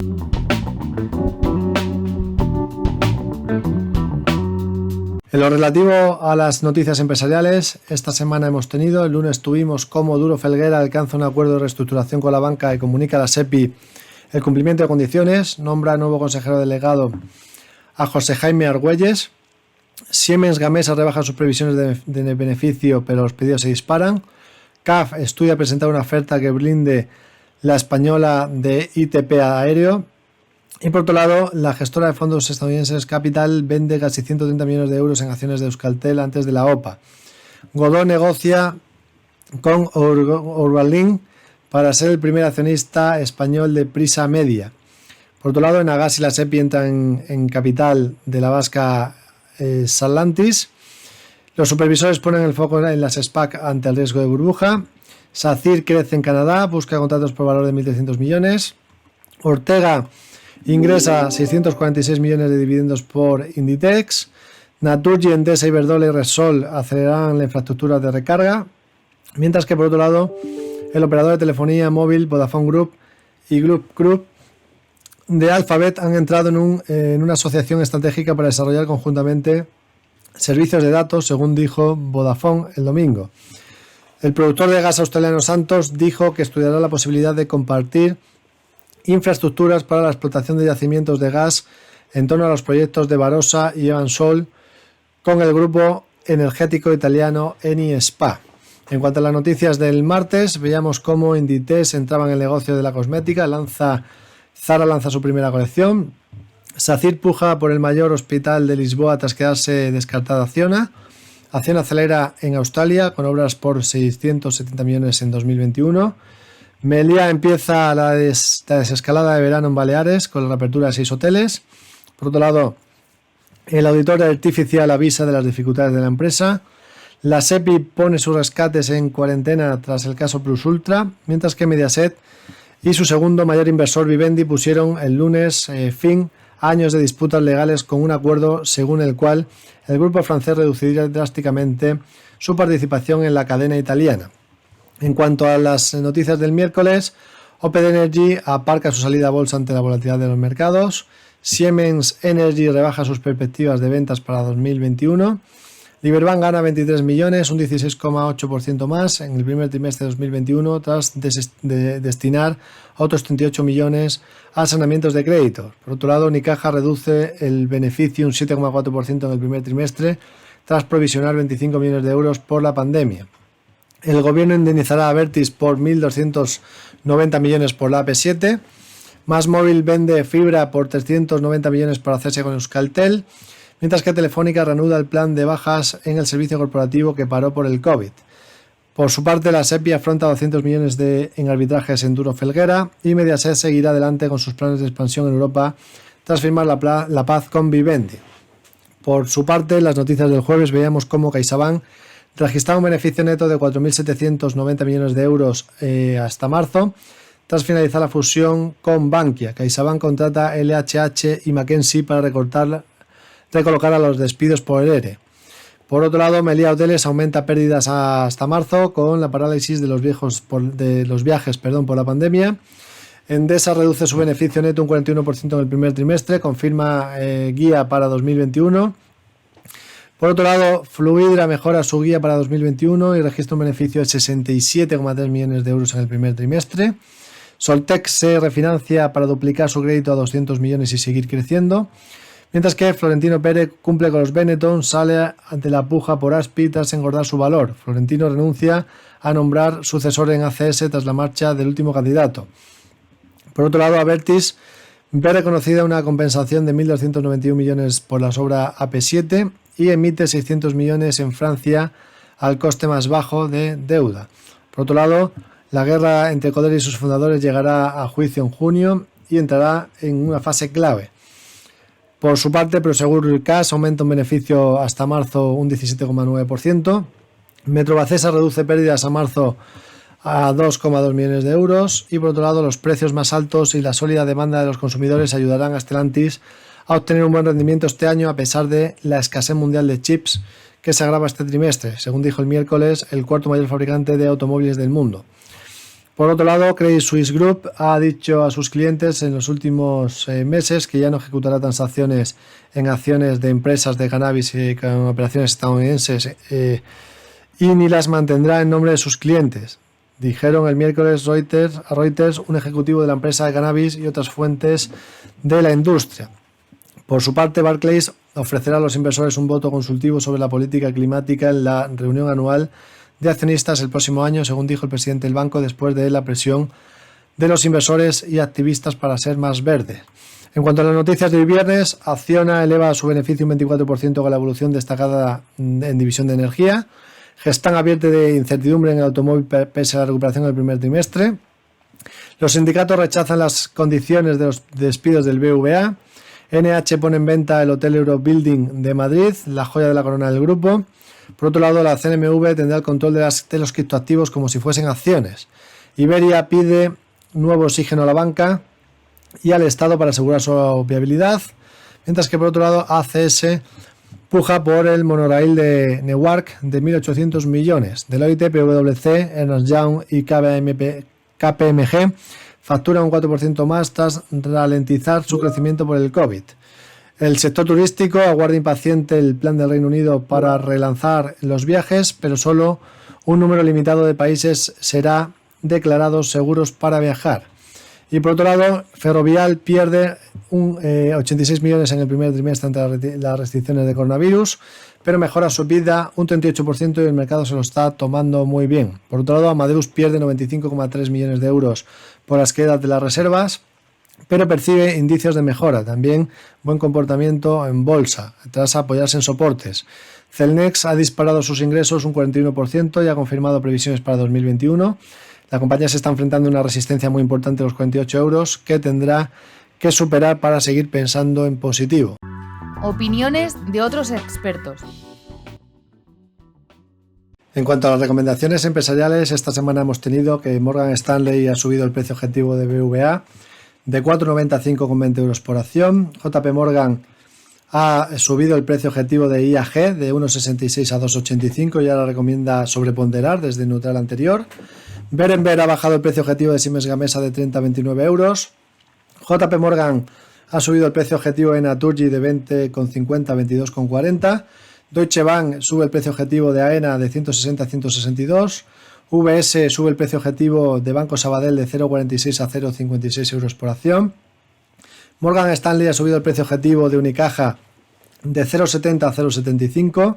En lo relativo a las noticias empresariales, esta semana hemos tenido, el lunes tuvimos cómo Duro Felguera alcanza un acuerdo de reestructuración con la banca y comunica a la SEPI el cumplimiento de condiciones, nombra nuevo consejero delegado a José Jaime Argüelles. Siemens Gamesa rebaja sus previsiones de beneficio, pero los pedidos se disparan. CAF estudia presentar una oferta que blinde la española de ITP Aéreo. Y por otro lado, la gestora de fondos estadounidenses Capital vende casi 130 millones de euros en acciones de Euskaltel antes de la OPA. Godó negocia con Urbanlink para ser el primer accionista español de Prisa Media. Por otro lado, Enagás y la SEPI entran en capital de la vasca Salantis. Los supervisores ponen el foco en las SPAC ante el riesgo de burbuja. SACIR crece en Canadá, busca contratos por valor de 1.300 millones. Ortega ingresa 646 millones de dividendos por Inditex. Naturgy, Endesa, Iberdrola y Repsol acelerarán la infraestructura de recarga. Mientras que por otro lado, el operador de telefonía móvil Vodafone Group y Group de Alphabet han entrado en una asociación estratégica para desarrollar conjuntamente servicios de datos, según dijo Vodafone el domingo. El productor de gas australiano Santos dijo que estudiará la posibilidad de compartir infraestructuras para la explotación de yacimientos de gas en torno a los proyectos de Barossa y Evansol con el grupo energético italiano Eni SpA. En cuanto a las noticias del martes, veíamos cómo Inditex entraba en el negocio de la cosmética. Zara lanza su primera colección. SACIR puja por el mayor hospital de Lisboa tras quedarse descartada Acciona. Acciona acelera en Australia con obras por 670 millones en 2021. Meliá empieza la desescalada de verano en Baleares con la reapertura de 6 hoteles. Por otro lado, el auditor artificial avisa de las dificultades de la empresa. La SEPI pone sus rescates en cuarentena tras el caso Plus Ultra, mientras que Mediaset y su segundo mayor inversor Vivendi pusieron el lunes fin a años de disputas legales con un acuerdo según el cual el grupo francés reduciría drásticamente su participación en la cadena italiana. En cuanto a las noticias del miércoles, Oped Energy aparca su salida a bolsa ante la volatilidad de los mercados. Siemens Energy rebaja sus perspectivas de ventas para 2021. Liberbank gana 23 millones, un 16,8% más en el primer trimestre de 2021 tras destinar otros 38 millones a saneamientos de crédito. Por otro lado, Unicaja reduce el beneficio un 7,4% en el primer trimestre tras provisionar 25 millones de euros por la pandemia. El gobierno indemnizará a Abertis por 1.290 millones por la AP7. MásMóvil vende fibra por 390 millones para hacerse con Euskaltel, mientras que Telefónica reanuda el plan de bajas en el servicio corporativo que paró por el COVID. Por su parte, la SEPI afronta 200 millones en arbitrajes en Duro Felguera y Mediaset seguirá adelante con sus planes de expansión en Europa tras firmar la paz con Vivendi. Por su parte, en las noticias del jueves veíamos cómo CaixaBank registraba un beneficio neto de 4.790 millones de euros hasta marzo, tras finalizar la fusión con Bankia. CaixaBank contrata LHH y McKinsey para recolocar a los despidos por el ERE. Por otro lado, Meliá Hoteles aumenta pérdidas hasta marzo con la parálisis de los viajes por la pandemia. Endesa reduce su beneficio neto un 41% en el primer trimestre, confirma guía para 2021. Por otro lado, Fluidra mejora su guía para 2021 y registra un beneficio de 67,3 millones de euros en el primer trimestre. Soltec se refinancia para duplicar su crédito a 200 millones y seguir creciendo. Mientras que Florentino Pérez cumple con los Benetton, sale ante la puja por Aspi tras engordar su valor. Florentino renuncia a nombrar sucesor en ACS tras la marcha del último candidato. Por otro lado, Abertis ve reconocida una compensación de 1.291 millones por la obra AP7 y emite 600 millones en Francia al coste más bajo de deuda. Por otro lado, la guerra entre Codere y sus fundadores llegará a juicio en junio y entrará en una fase clave. Por su parte, Prosegur Cash aumenta un beneficio hasta marzo un 17,9%. Metrovacesa reduce pérdidas a marzo a 2,2 millones de euros y por otro lado los precios más altos y la sólida demanda de los consumidores ayudarán a Stellantis a obtener un buen rendimiento este año a pesar de la escasez mundial de chips que se agrava este trimestre, según dijo el miércoles el cuarto mayor fabricante de automóviles del mundo. Por otro lado, Credit Suisse Group ha dicho a sus clientes en los últimos meses que ya no ejecutará transacciones en acciones de empresas de cannabis con operaciones estadounidenses y ni las mantendrá en nombre de sus clientes. Dijeron el miércoles a Reuters un ejecutivo de la empresa de cannabis y otras fuentes de la industria. Por su parte, Barclays ofrecerá a los inversores un voto consultivo sobre la política climática en la reunión anual de accionistas el próximo año, según dijo el presidente del banco, después de la presión de los inversores y activistas para ser más verde. En cuanto a las noticias de hoy viernes, Acciona eleva su beneficio un 24% con la evolución destacada en división de energía. Gestamp advierte de incertidumbre en el automóvil pese a la recuperación del primer trimestre. Los sindicatos rechazan las condiciones de los despidos del BVA. NH pone en venta el Hotel Eurobuilding de Madrid, la joya de la corona del grupo. Por otro lado, la CNMV tendrá el control de los criptoactivos como si fuesen acciones. Iberia pide nuevo oxígeno a la banca y al Estado para asegurar su viabilidad. Mientras que por otro lado, ACS puja por el monorail de Newark de 1.800 millones. Deloitte, PwC, Ernst Young y KPMG facturan un 4% más tras ralentizar su crecimiento por el COVID. El sector turístico aguarda impaciente el plan del Reino Unido para relanzar los viajes, pero solo un número limitado de países será declarados seguros para viajar. Y por otro lado, Ferrovial pierde 86 millones en el primer trimestre ante las restricciones de coronavirus, pero mejora su EBITDA un 38% y el mercado se lo está tomando muy bien. Por otro lado, Amadeus pierde 95,3 millones de euros por las quedas de las reservas, pero percibe indicios de mejora, también buen comportamiento en bolsa, tras apoyarse en soportes. Celnex ha disparado sus ingresos un 41% y ha confirmado previsiones para 2021. La compañía se está enfrentando a una resistencia muy importante de los 48 euros que tendrá que superar para seguir pensando en positivo. Opiniones de otros expertos. En cuanto a las recomendaciones empresariales, esta semana hemos tenido que Morgan Stanley ha subido el precio objetivo de BVA de 4,90 a 5,20 euros por acción. JP Morgan ha subido el precio objetivo de IAG de 1,66 a 2,85 y ahora recomienda sobreponderar desde neutral anterior. Berenberg ha bajado el precio objetivo de Siemens Gamesa de 30 a 29 euros. JP Morgan ha subido el precio objetivo de Naturgy de 20,50 a 22,40. Deutsche Bank sube el precio objetivo de AENA de 160 a 162. VS sube el precio objetivo de Banco Sabadell de 0,46 a 0,56 euros por acción. Morgan Stanley ha subido el precio objetivo de Unicaja de 0,70 a 0,75.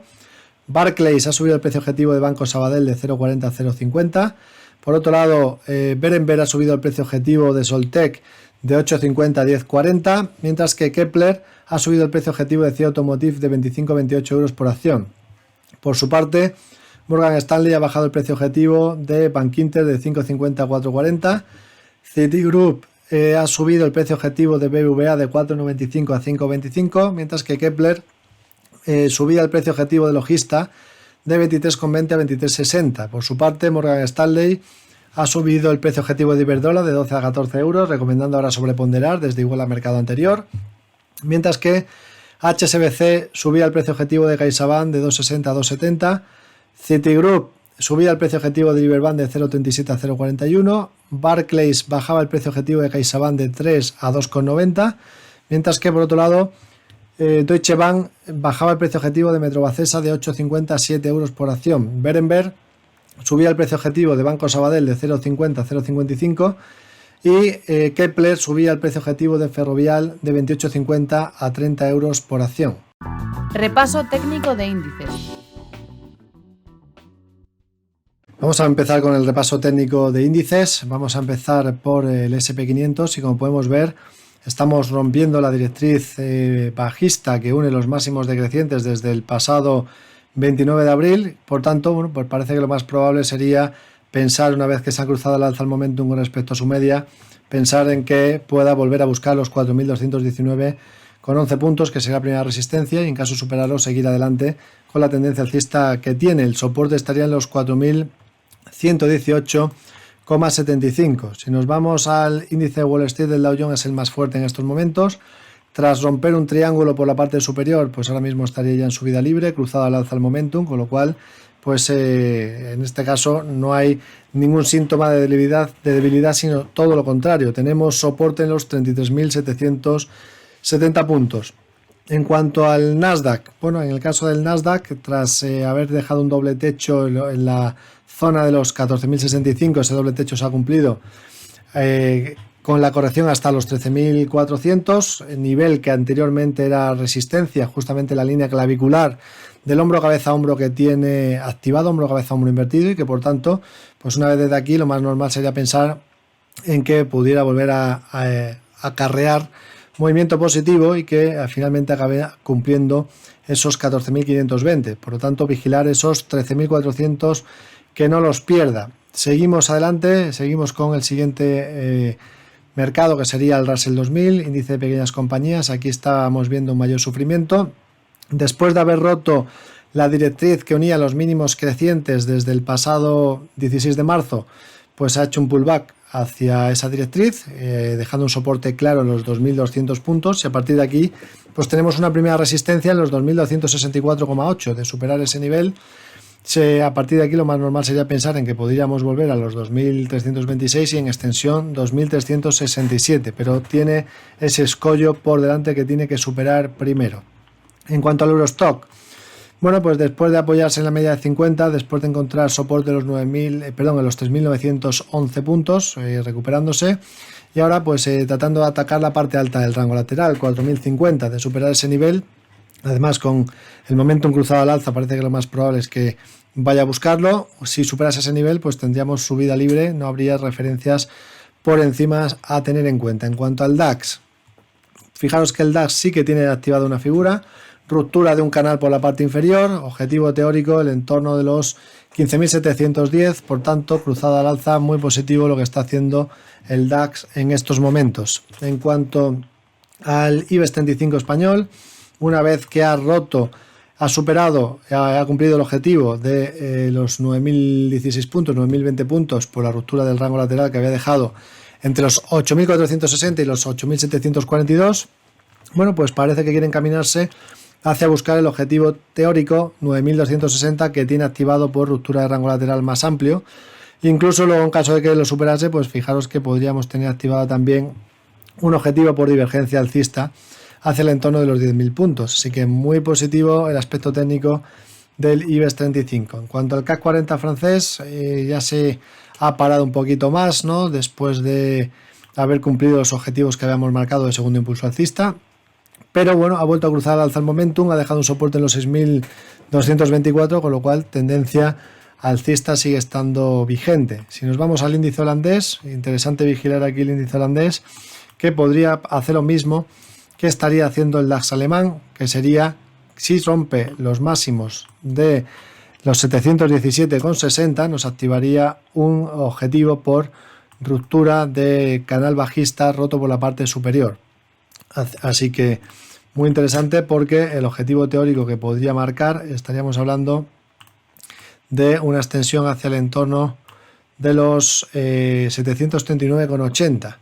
Barclays ha subido el precio objetivo de Banco Sabadell de 0,40 a 0,50. Por otro lado, Berenberg ha subido el precio objetivo de Soltec de 8,50 a 10,40, mientras que Kepler ha subido el precio objetivo de CIA Automotive de 25 a 28 euros por acción. Por su parte, Morgan Stanley ha bajado el precio objetivo de Bankinter de 5,50 a 4,40. Citigroup ha subido el precio objetivo de BBVA de 4,95 a 5,25, mientras que Kepler subía el precio objetivo de Logista de 23,20 a 23,60. Por su parte, Morgan Stanley ha subido el precio objetivo de Iberdrola de 12 a 14 euros, recomendando ahora sobreponderar desde igual al mercado anterior, mientras que HSBC subía el precio objetivo de CaixaBank de 2,60 a 2,70. Citigroup subía el precio objetivo de Liberbank de 0,37 a 0,41. Barclays bajaba el precio objetivo de CaixaBank de 3 a 2,90. Mientras que por otro lado Deutsche Bank bajaba el precio objetivo de Metrovacesa de 8,50 a 7 euros por acción. Berenberg subía el precio objetivo de Banco Sabadell de 0,50 a 0,55 y Kepler subía el precio objetivo de Ferrovial de 28,50 a 30 euros por acción. Repaso técnico de índices. Vamos a empezar con el repaso técnico de índices. Vamos a empezar por el SP500 y como podemos ver estamos rompiendo la directriz bajista que une los máximos decrecientes desde el pasado 29 de abril. Por tanto, bueno, pues parece que lo más probable sería pensar, una vez que se ha cruzado el alza al momentum con respecto a su media, pensar en que pueda volver a buscar los 4.219 con 11 puntos, que será la primera resistencia, y en caso de superarlo seguir adelante con la tendencia alcista que tiene. El soporte estaría en los 4.118,75. Si nos vamos al índice de Wall Street, del Dow Jones es el más fuerte en estos momentos. Tras romper un triángulo por la parte superior, pues ahora mismo estaría ya en subida libre, cruzado al alza al momentum, con lo cual pues en este caso no hay ningún síntoma de debilidad, sino todo lo contrario. Tenemos soporte en los 33.770 puntos. En cuanto al Nasdaq, bueno, en el caso del Nasdaq, tras haber dejado un doble techo en la zona de los 14.065, ese doble techo se ha cumplido con la corrección hasta los 13.400, nivel que anteriormente era resistencia, justamente la línea clavicular del hombro cabeza hombro que tiene activado, hombro cabeza hombro invertido, y que por tanto, pues una vez desde aquí lo más normal sería pensar en que pudiera volver a acarrear movimiento positivo y que finalmente acabe cumpliendo esos 14.520. Por lo tanto, vigilar esos 13.400, que no los pierda. Seguimos adelante, seguimos con el siguiente mercado, que sería el Russell 2000, índice de pequeñas compañías. Aquí estábamos viendo un mayor sufrimiento. Después de haber roto la directriz que unía los mínimos crecientes desde el pasado 16 de marzo, pues ha hecho un pullback hacia esa directriz, dejando un soporte claro en los 2.200 puntos, y a partir de aquí pues tenemos una primera resistencia en los 2.264,8. De superar ese nivel, a partir de aquí lo más normal sería pensar en que podríamos volver a los 2.326 y en extensión 2.367, pero tiene ese escollo por delante que tiene que superar primero. En cuanto al Eurostock, bueno, pues después de apoyarse en la media de 50, después de encontrar soporte en los 3.911 puntos, recuperándose, y ahora pues tratando de atacar la parte alta del rango lateral, 4.050, de superar ese nivel. Además, con el momentum cruzado al alza, parece que lo más probable es que vaya a buscarlo. Si superase ese nivel, pues tendríamos subida libre, no habría referencias por encima a tener en cuenta. En cuanto al DAX, fijaros que el DAX sí que tiene activada una figura, ruptura de un canal por la parte inferior, objetivo teórico el entorno de los 15.710, por tanto, cruzada al alza, muy positivo lo que está haciendo el DAX en estos momentos. En cuanto al IBEX 35 español, una vez que ha superado, ha cumplido el objetivo de los 9.016 puntos, 9.020 puntos por la ruptura del rango lateral que había dejado entre los 8.460 y los 8.742, bueno, pues parece que quiere encaminarse hacia buscar el objetivo teórico 9.260 que tiene activado por ruptura de rango lateral más amplio. Incluso luego, en caso de que lo superase, pues fijaros que podríamos tener activado también un objetivo por divergencia alcista hacia el entorno de los 10.000 puntos. Así que muy positivo el aspecto técnico del IBEX 35. En cuanto al CAC 40 francés, ya se ha parado un poquito más, ¿no?, después de haber cumplido los objetivos que habíamos marcado de segundo impulso alcista. Pero bueno, ha vuelto a cruzar al alza el momentum, ha dejado un soporte en los 6.224, con lo cual tendencia alcista sigue estando vigente. Si nos vamos al índice holandés, interesante vigilar aquí el índice holandés, que podría hacer lo mismo que estaría haciendo el DAX alemán, que sería, si rompe los máximos de los 717,60, nos activaría un objetivo por ruptura de canal bajista roto por la parte superior. Así que muy interesante, porque el objetivo teórico que podría marcar, estaríamos hablando de una extensión hacia el entorno de los 739,80.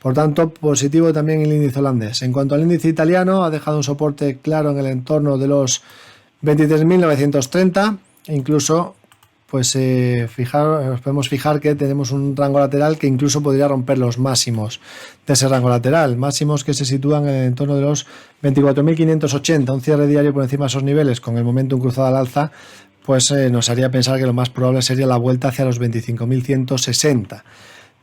Por tanto, positivo también el índice holandés. En cuanto al índice italiano, ha dejado un soporte claro en el entorno de los 23.930, incluso pues nos podemos fijar que tenemos un rango lateral que incluso podría romper los máximos de ese rango lateral, máximos que se sitúan en el entorno de los 24.580, un cierre diario por encima de esos niveles con el momentum cruzado al alza, pues nos haría pensar que lo más probable sería la vuelta hacia los 25.160.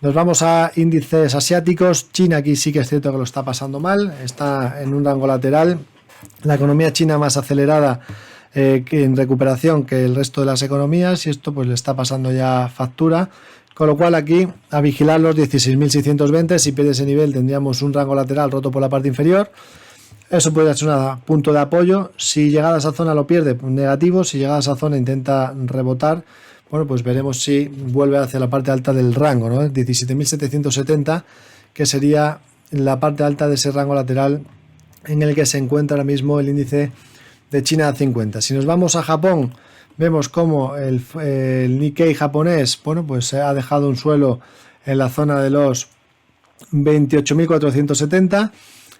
Nos vamos a índices asiáticos. China aquí sí que es cierto que lo está pasando mal, está en un rango lateral. La economía china más acelerada en recuperación que el resto de las economías, y esto pues le está pasando ya factura, con lo cual aquí a vigilar los 16.620. Si pierde ese nivel tendríamos un rango lateral roto por la parte inferior. Eso podría ser un punto de apoyo. Si llegada a esa zona lo pierde, pues negativo. Si llegada a esa zona intenta rebotar, bueno, pues veremos si vuelve hacia la parte alta del rango, ¿no? 17.770, que sería la parte alta de ese rango lateral en el que se encuentra ahora mismo el índice de China 50. Si nos vamos a Japón, vemos como el Nikkei japonés, bueno, pues ha dejado un suelo en la zona de los 28.470.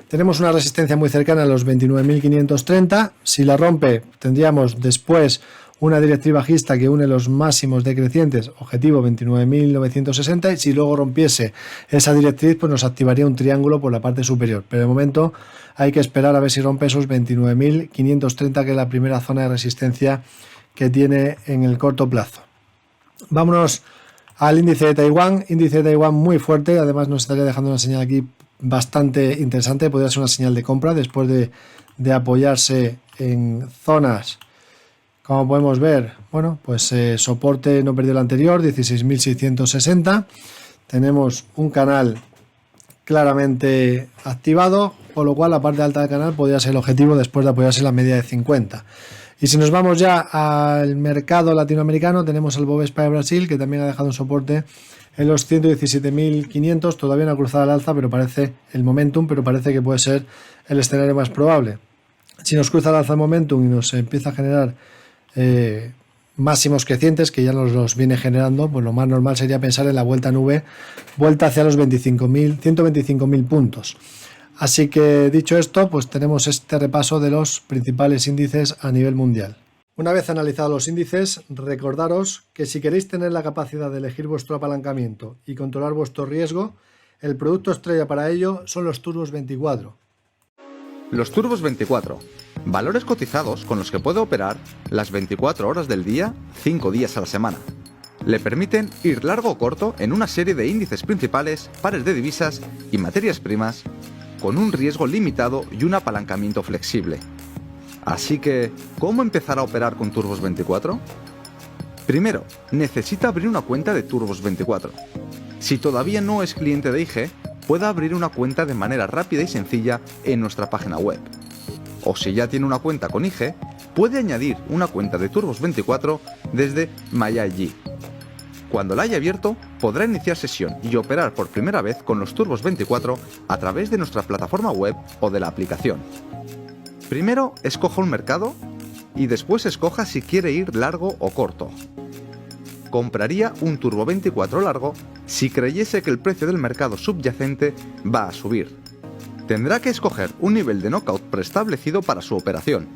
Tenemos una resistencia muy cercana a los 29.530. Si la rompe, tendríamos después una directriz bajista que une los máximos decrecientes, objetivo 29.960, y si luego rompiese esa directriz, pues nos activaría un triángulo por la parte superior. Pero de momento hay que esperar a ver si rompe esos 29.530, que es la primera zona de resistencia que tiene en el corto plazo. Vámonos al índice de Taiwán muy fuerte, además nos estaría dejando una señal aquí bastante interesante, podría ser una señal de compra después de apoyarse en zonas. Como podemos ver, bueno, pues soporte no perdió el anterior, 16.660. Tenemos un canal claramente activado, con lo cual la parte alta del canal podría ser el objetivo después de apoyarse en la media de 50. Y si nos vamos ya al mercado latinoamericano, tenemos al Bovespa de Brasil, que también ha dejado un soporte en los 117.500, todavía no ha cruzado al alza, pero parece el momentum, pero parece que puede ser el escenario más probable. Si nos cruza al alza el momentum y nos empieza a generar máximos crecientes, que ya nos los viene generando, pues lo más normal sería pensar en la vuelta nube, vuelta hacia los 125.000 puntos. Así que dicho esto, pues tenemos este repaso de los principales índices a nivel mundial. Una vez analizados los índices, recordaros que si queréis tener la capacidad de elegir vuestro apalancamiento y controlar vuestro riesgo, el producto estrella para ello son los Turbos 24. Los Turbos 24, valores cotizados con los que puede operar las 24 horas del día, 5 días a la semana. Le permiten ir largo o corto en una serie de índices principales, pares de divisas y materias primas, con un riesgo limitado y un apalancamiento flexible. Así que, ¿cómo empezar a operar con Turbos 24? Primero, necesita abrir una cuenta de Turbos 24. Si todavía no es cliente de IG, puede abrir una cuenta de manera rápida y sencilla en nuestra página web. O si ya tiene una cuenta con IG, puede añadir una cuenta de Turbos 24 desde MyIG. Cuando la haya abierto, podrá iniciar sesión y operar por primera vez con los Turbos 24 a través de nuestra plataforma web o de la aplicación. Primero, escoja un mercado y después escoja si quiere ir largo o corto. Compraría un Turbo 24 largo si creyese que el precio del mercado subyacente va a subir. Tendrá que escoger un nivel de knockout preestablecido para su operación.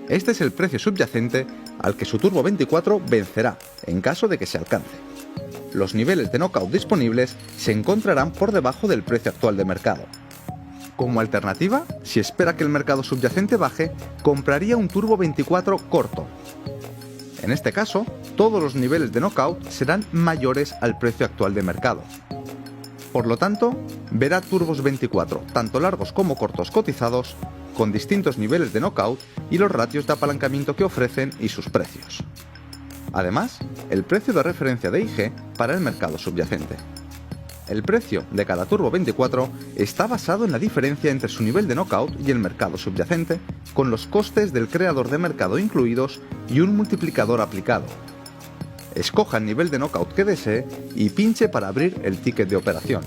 Este es el precio subyacente al que su Turbo 24 vencerá en caso de que se alcance. Los niveles de knockout disponibles se encontrarán por debajo del precio actual de mercado. Como alternativa, si espera que el mercado subyacente baje, compraría un Turbo 24 corto. En este caso, todos los niveles de knockout serán mayores al precio actual de mercado. Por lo tanto, verá Turbos 24, tanto largos como cortos cotizados, con distintos niveles de knockout y los ratios de apalancamiento que ofrecen y sus precios. Además, el precio de referencia de IG para el mercado subyacente. El precio de cada Turbo 24 está basado en la diferencia entre su nivel de knockout y el mercado subyacente, con los costes del creador de mercado incluidos y un multiplicador aplicado. Escoja el nivel de knockout que desee y pinche para abrir el ticket de operación.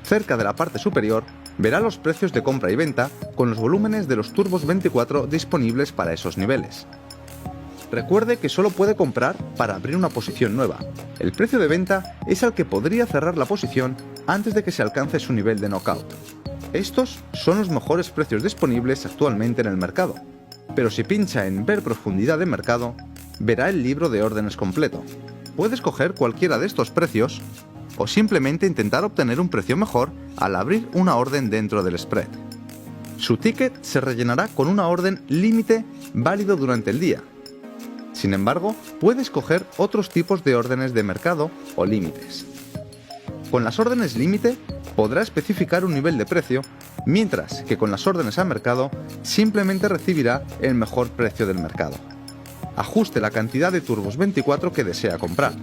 Cerca de la parte superior verá los precios de compra y venta con los volúmenes de los Turbos 24 disponibles para esos niveles. Recuerde que solo puede comprar para abrir una posición nueva. El precio de venta es al que podría cerrar la posición antes de que se alcance su nivel de knockout. Estos son los mejores precios disponibles actualmente en el mercado, pero si pincha en ver profundidad de mercado, verá el libro de órdenes completo. Puedes coger cualquiera de estos precios o simplemente intentar obtener un precio mejor al abrir una orden dentro del spread. Su ticket se rellenará con una orden límite válido durante el día. Sin embargo, puedes coger otros tipos de órdenes de mercado o límites. Con las órdenes límite podrá especificar un nivel de precio, mientras que con las órdenes a mercado simplemente recibirá el mejor precio del mercado. Ajuste la cantidad de turbos 24 que desea comprar.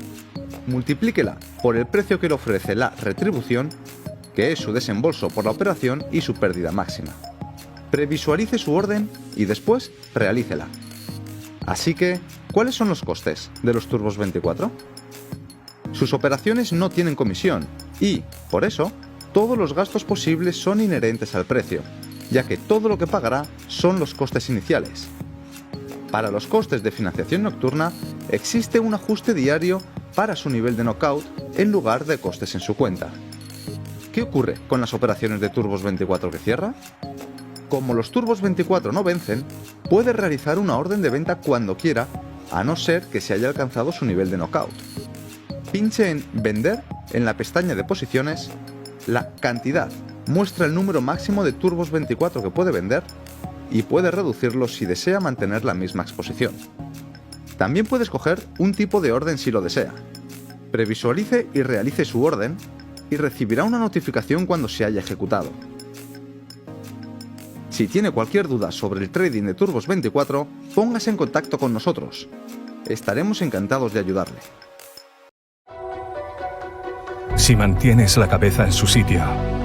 Multiplíquela por el precio que le ofrece la retribución, que es su desembolso por la operación y su pérdida máxima. Previsualice su orden y después realícela. Así que, ¿cuáles son los costes de los turbos 24? Sus operaciones no tienen comisión y, por eso, todos los gastos posibles son inherentes al precio, ya que todo lo que pagará son los costes iniciales. Para los costes de financiación nocturna, existe un ajuste diario para su nivel de knockout en lugar de costes en su cuenta. ¿Qué ocurre con las operaciones de turbos 24 que cierra? Como los turbos 24 no vencen, puede realizar una orden de venta cuando quiera, a no ser que se haya alcanzado su nivel de knockout. Pinche en Vender en la pestaña de posiciones. La cantidad muestra el número máximo de turbos 24 que puede vender y puede reducirlo si desea mantener la misma exposición. También puede escoger un tipo de orden si lo desea. Previsualice y realice su orden y recibirá una notificación cuando se haya ejecutado. Si tiene cualquier duda sobre el trading de turbos 24, póngase en contacto con nosotros. Estaremos encantados de ayudarle. Si mantienes la cabeza en su sitio,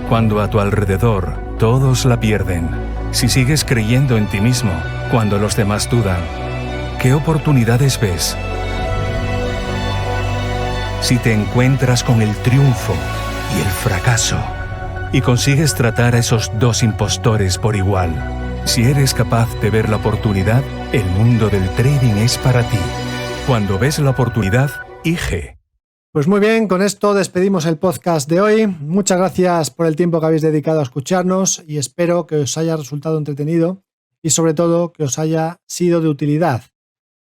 cuando a tu alrededor todos la pierden, si sigues creyendo en ti mismo cuando los demás dudan, ¿qué oportunidades ves? Si te encuentras con el triunfo y el fracaso, y consigues tratar a esos dos impostores por igual, si eres capaz de ver la oportunidad, el mundo del trading es para ti. Cuando ves la oportunidad, IG. Pues muy bien, con esto despedimos el podcast de hoy. Muchas gracias por el tiempo que habéis dedicado a escucharnos y espero que os haya resultado entretenido y sobre todo que os haya sido de utilidad.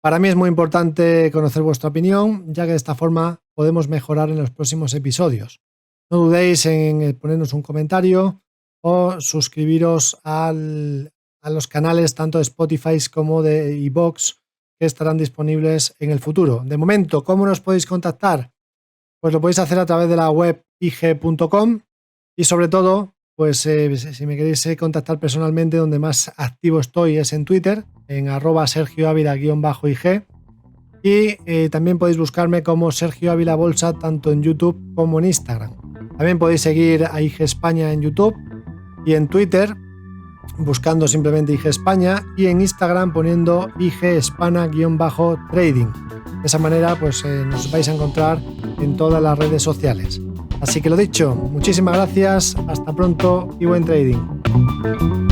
Para mí es muy importante conocer vuestra opinión, ya que de esta forma podemos mejorar en los próximos episodios. No dudéis en ponernos un comentario o suscribiros a los canales tanto de Spotify como de iVoox que estarán disponibles en el futuro. De momento, ¿cómo nos podéis contactar? Pues lo podéis hacer a través de la web ig.com y sobre todo, pues si me queréis contactar personalmente, donde más activo estoy es en Twitter, en @SergioAvila_IG y también podéis buscarme como Sergio Ávila Bolsa tanto en YouTube como en Instagram. También podéis seguir a IG España en YouTube y en Twitter buscando simplemente IG España y en Instagram poniendo IG Hispana_trading. De esa manera pues nos vais a encontrar en todas las redes sociales. Así que lo dicho, muchísimas gracias, hasta pronto y buen trading.